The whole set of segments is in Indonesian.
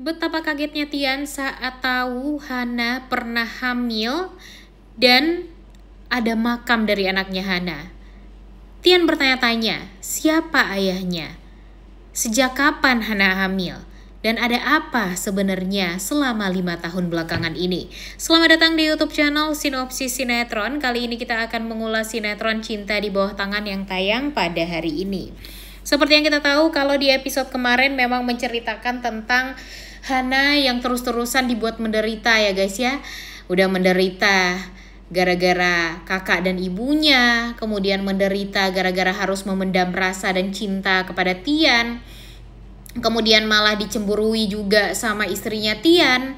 Betapa kagetnya Tian saat tahu Hana pernah hamil dan ada makam dari anaknya Hana. Tian bertanya-tanya, siapa ayahnya? Sejak kapan Hana hamil? Dan ada apa sebenarnya selama 5 tahun belakangan ini? Selamat datang di YouTube channel Sinopsis Sinetron. Kali ini kita akan mengulas sinetron Cinta di Bawah Tangan yang tayang pada hari ini. Seperti yang kita tahu, kalau di episode kemarin memang menceritakan tentang Hana yang terus-terusan dibuat menderita ya guys ya. Udah menderita gara-gara kakak dan ibunya, kemudian menderita gara-gara harus memendam rasa dan cinta kepada Tian, kemudian malah dicemburui juga sama istrinya Tian,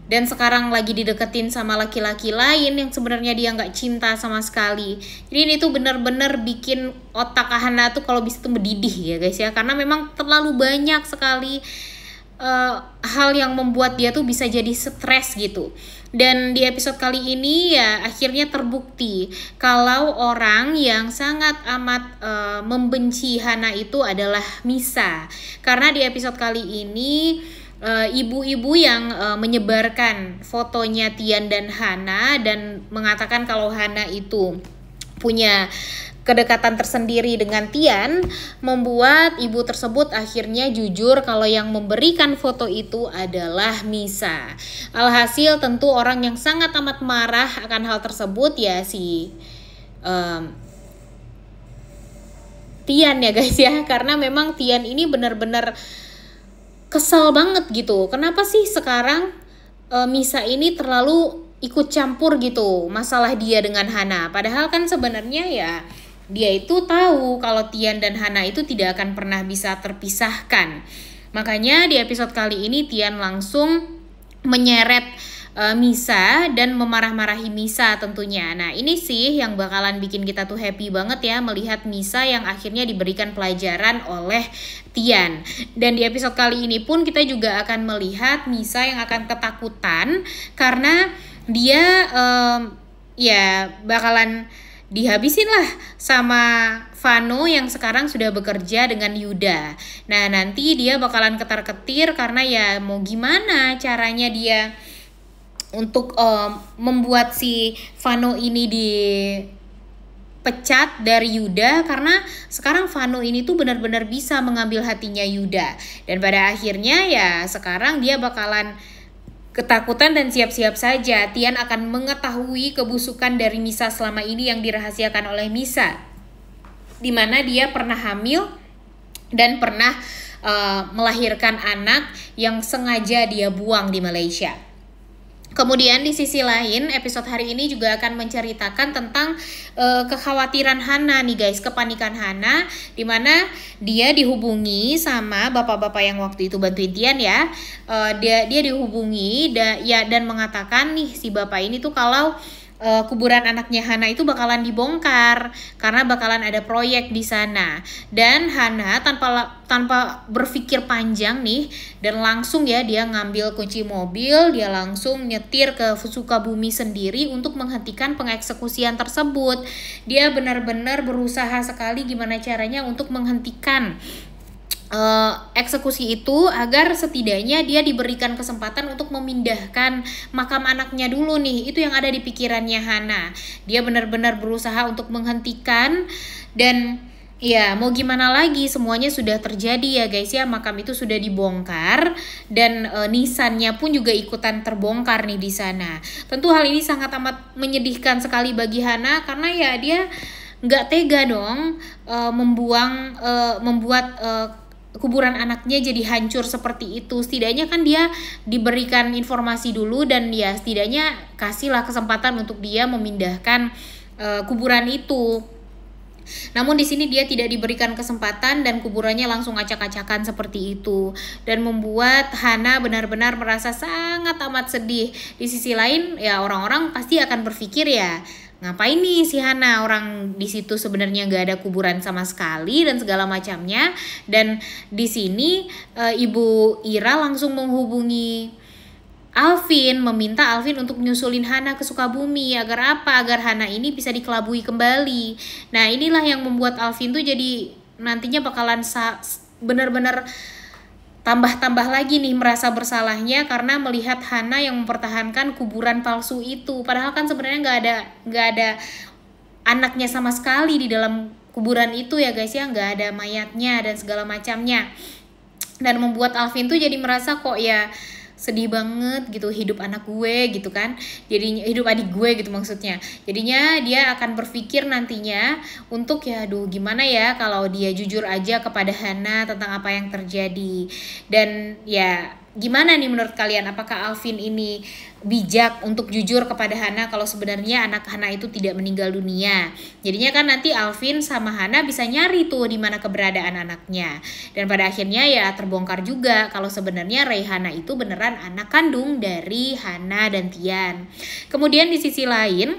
dan sekarang lagi dideketin sama laki-laki lain yang sebenarnya dia nggak cinta sama sekali. Jadi ini tuh bener-bener bikin otak Hana tuh kalau bisa tuh mendidih ya guys ya, karena memang terlalu banyak sekali hal yang membuat dia tuh bisa jadi stres gitu. Dan di episode kali ini ya akhirnya terbukti kalau orang yang sangat amat membenci Hana itu adalah Misa. Karena di episode kali ini ibu-ibu yang menyebarkan fotonya Tian dan Hana dan mengatakan kalau Hana itu punya kedekatan tersendiri dengan Tian, membuat ibu tersebut akhirnya jujur kalau yang memberikan foto itu adalah Misa. Alhasil tentu orang yang sangat amat marah akan hal tersebut ya si Tian ya guys ya, karena memang Tian ini benar-benar kesel banget gitu. Kenapa sih sekarang Misa ini terlalu ikut campur gitu masalah dia dengan Hana? Padahal kan sebenarnya ya dia itu tahu kalau Tian dan Hana itu tidak akan pernah bisa terpisahkan. Makanya di episode kali ini Tian langsung menyeret Misa dan memarah-marahi Misa tentunya. Nah ini sih yang bakalan bikin kita tuh happy banget ya melihat Misa yang akhirnya diberikan pelajaran oleh Tian. Dan di episode kali ini pun kita juga akan melihat Misa yang akan ketakutan karena dia ya bakalan dihabisin lah sama Vano yang sekarang sudah bekerja dengan Yuda. Nah nanti dia bakalan ketar-ketir karena ya mau gimana caranya dia untuk membuat si Vano ini dipecat dari Yuda, karena sekarang Vano ini tuh benar-benar bisa mengambil hatinya Yuda. Dan pada akhirnya ya sekarang dia bakalan ketakutan dan siap-siap saja Tian akan mengetahui kebusukan dari Misa selama ini yang dirahasiakan oleh Misa, dimana dia pernah hamil dan pernah melahirkan anak yang sengaja dia buang di Malaysia. Kemudian di sisi lain episode hari ini juga akan menceritakan tentang kekhawatiran Hana nih guys, kepanikan Hana, dimana dia dihubungi sama bapak-bapak yang waktu itu bantuin Tian ya. Dia dihubungi dan mengatakan nih si bapak ini tuh kalau kuburan anaknya Hana itu bakalan dibongkar karena bakalan ada proyek di sana. Dan Hana tanpa berpikir panjang nih dan langsung ya dia ngambil kunci mobil, dia langsung nyetir ke Sukabumi sendiri untuk menghentikan pengeksekusian tersebut. Dia benar-benar berusaha sekali gimana caranya untuk menghentikan eksekusi itu agar setidaknya dia diberikan kesempatan untuk memindahkan makam anaknya dulu nih. Itu yang ada di pikirannya Hana. Dia benar-benar berusaha untuk menghentikan dan ya mau gimana lagi, semuanya sudah terjadi ya guys ya. Makam itu sudah dibongkar dan nisannya pun juga ikutan terbongkar nih di sana. Tentu hal ini sangat amat menyedihkan sekali bagi Hana karena ya dia nggak tega dong membuat kuburan anaknya jadi hancur seperti itu. Setidaknya kan dia diberikan informasi dulu dan ya setidaknya kasihlah kesempatan untuk dia memindahkan kuburan itu. Namun di sini dia tidak diberikan kesempatan dan kuburannya langsung acak-acakan seperti itu dan membuat Hana benar-benar merasa sangat amat sedih. Di sisi lain ya orang-orang pasti akan berpikir ya ngapain nih si Hana, orang di situ sebenarnya nggak ada kuburan sama sekali dan segala macamnya. Dan di sini Ibu Ira langsung menghubungi Alvin, meminta Alvin untuk nyusulin Hana ke Sukabumi. Agar apa? Agar Hana ini bisa dikelabui kembali. Nah inilah yang membuat Alvin tuh jadi nantinya bakalan benar-benar tambah-tambah lagi nih merasa bersalahnya karena melihat Hana yang mempertahankan kuburan palsu itu. Padahal kan sebenarnya nggak ada anaknya sama sekali di dalam kuburan itu ya guys ya, nggak ada mayatnya dan segala macamnya. Dan membuat Alvin tuh jadi merasa kok ya sedih banget gitu hidup anak gue gitu kan, jadinya hidup adik gue gitu maksudnya. Jadinya dia akan berpikir nantinya untuk ya aduh gimana ya kalau dia jujur aja kepada Hana tentang apa yang terjadi. Dan ya gimana nih menurut kalian, apakah Alvin ini bijak untuk jujur kepada Hana kalau sebenarnya anak Hana itu tidak meninggal dunia? Jadinya kan nanti Alvin sama Hana bisa nyari tuh di mana keberadaan anaknya. Dan pada akhirnya ya terbongkar juga kalau sebenarnya Raihana itu beneran anak kandung dari Hana dan Tian. Kemudian di sisi lain,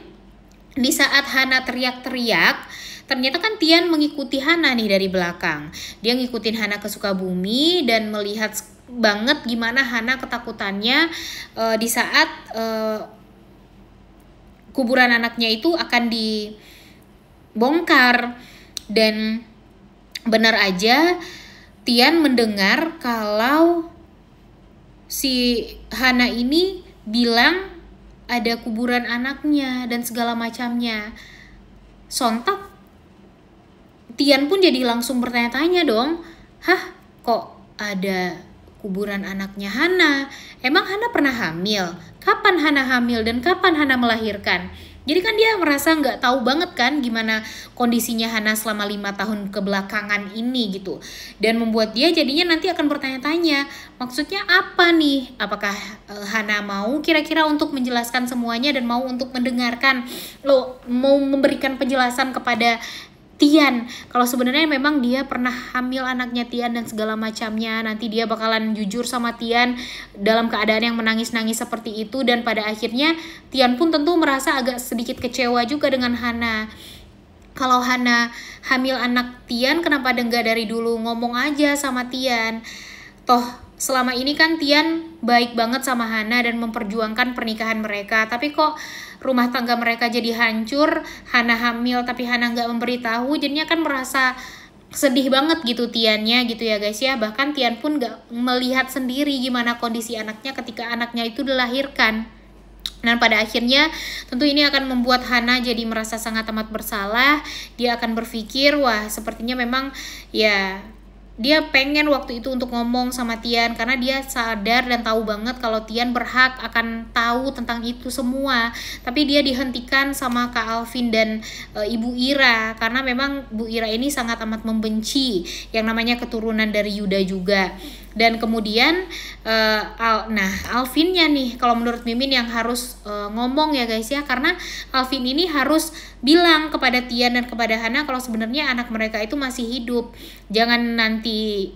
di saat Hana teriak-teriak, ternyata kan Tian mengikuti Hana nih dari belakang. Dia ngikutin Hana ke Sukabumi dan melihat banget gimana Hana ketakutannya di saat kuburan anaknya itu akan dibongkar. Dan benar aja Tian mendengar kalau si Hana ini bilang ada kuburan anaknya dan segala macamnya. Sontak Tian pun jadi langsung bertanya-tanya dong, hah kok ada kuburan anaknya Hana? Emang Hana pernah hamil? Kapan Hana hamil dan kapan Hana melahirkan? Jadi kan dia merasa nggak tahu banget kan gimana kondisinya Hana selama 5 tahun kebelakangan ini gitu. Dan membuat dia jadinya nanti akan bertanya-tanya, maksudnya apa nih? Apakah Hana mau kira-kira untuk menjelaskan semuanya dan mau untuk mendengarkan, mau memberikan penjelasan kepada Tian kalau sebenarnya memang dia pernah hamil anaknya Tian dan segala macamnya. Nanti dia bakalan jujur sama Tian dalam keadaan yang menangis-nangis seperti itu. Dan pada akhirnya Tian pun tentu merasa agak sedikit kecewa juga dengan Hana. Kalau Hana hamil anak Tian, kenapa enggak dari dulu ngomong aja sama Tian? Toh selama ini kan Tian baik banget sama Hana dan memperjuangkan pernikahan mereka. Tapi kok rumah tangga mereka jadi hancur, Hana hamil tapi Hana nggak memberitahu, jadinya kan merasa sedih banget gitu Tiannya gitu ya guys ya. Bahkan Tian pun nggak melihat sendiri gimana kondisi anaknya ketika anaknya itu dilahirkan. Dan pada akhirnya tentu ini akan membuat Hana jadi merasa sangat amat bersalah. Dia akan berpikir, wah sepertinya memang ya dia pengen waktu itu untuk ngomong sama Tian karena dia sadar dan tahu banget kalau Tian berhak akan tahu tentang itu semua. Tapi dia dihentikan sama Kak Alvin dan Ibu Ira karena memang Bu Ira ini sangat amat membenci yang namanya keturunan dari Yuda juga. Dan kemudian Alvinnya nih kalau menurut Mimin yang harus ngomong ya guys ya, karena Alvin ini harus bilang kepada Tian dan kepada Hana kalau sebenarnya anak mereka itu masih hidup. Jangan nanti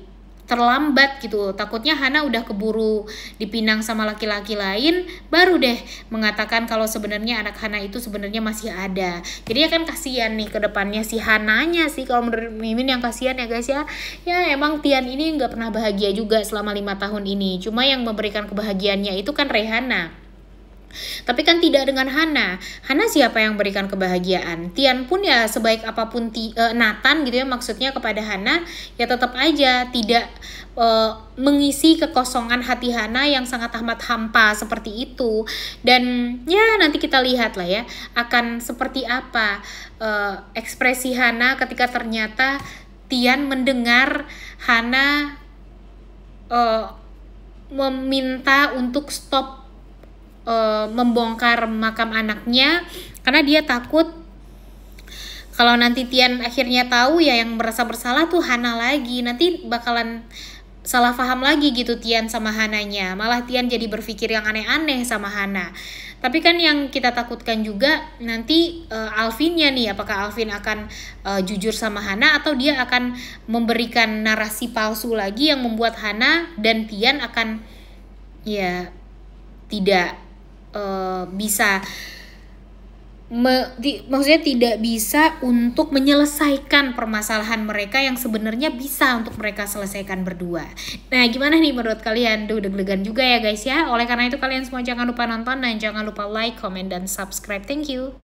terlambat gitu, takutnya Hana udah keburu dipinang sama laki-laki lain baru deh mengatakan kalau sebenarnya anak Hana itu sebenarnya masih ada. Jadi ya kan kasihan nih ke depannya si Hananya sih kalau menurut Mimin yang kasihan ya guys ya. Ya emang Tian ini nggak pernah bahagia juga selama 5 tahun ini, cuma yang memberikan kebahagiaannya itu kan Raihana. Tapi kan tidak dengan Hana. Hana siapa yang berikan kebahagiaan? Tian pun ya sebaik apapun Nathan gitu ya maksudnya kepada Hana, ya tetap aja tidak mengisi kekosongan hati Hana yang sangat amat hampa seperti itu. Dan ya nanti kita lihat lah ya akan seperti apa ekspresi Hana ketika ternyata Tian mendengar Hana meminta untuk stop membongkar makam anaknya karena dia takut kalau nanti Tian akhirnya tahu ya yang merasa bersalah tuh Hana lagi, nanti bakalan salah paham lagi gitu Tian sama Hananya, malah Tian jadi berpikir yang aneh-aneh sama Hana. Tapi kan yang kita takutkan juga nanti Alvinnya nih, apakah Alvin akan jujur sama Hana atau dia akan memberikan narasi palsu lagi yang membuat Hana dan Tian akan ya tidak bisa maksudnya tidak bisa untuk menyelesaikan permasalahan mereka yang sebenarnya bisa untuk mereka selesaikan berdua. Nah gimana nih menurut kalian? Deg-degan juga ya guys ya. Oleh karena itu kalian semua jangan lupa nonton dan jangan lupa like, comment, dan subscribe. Thank you.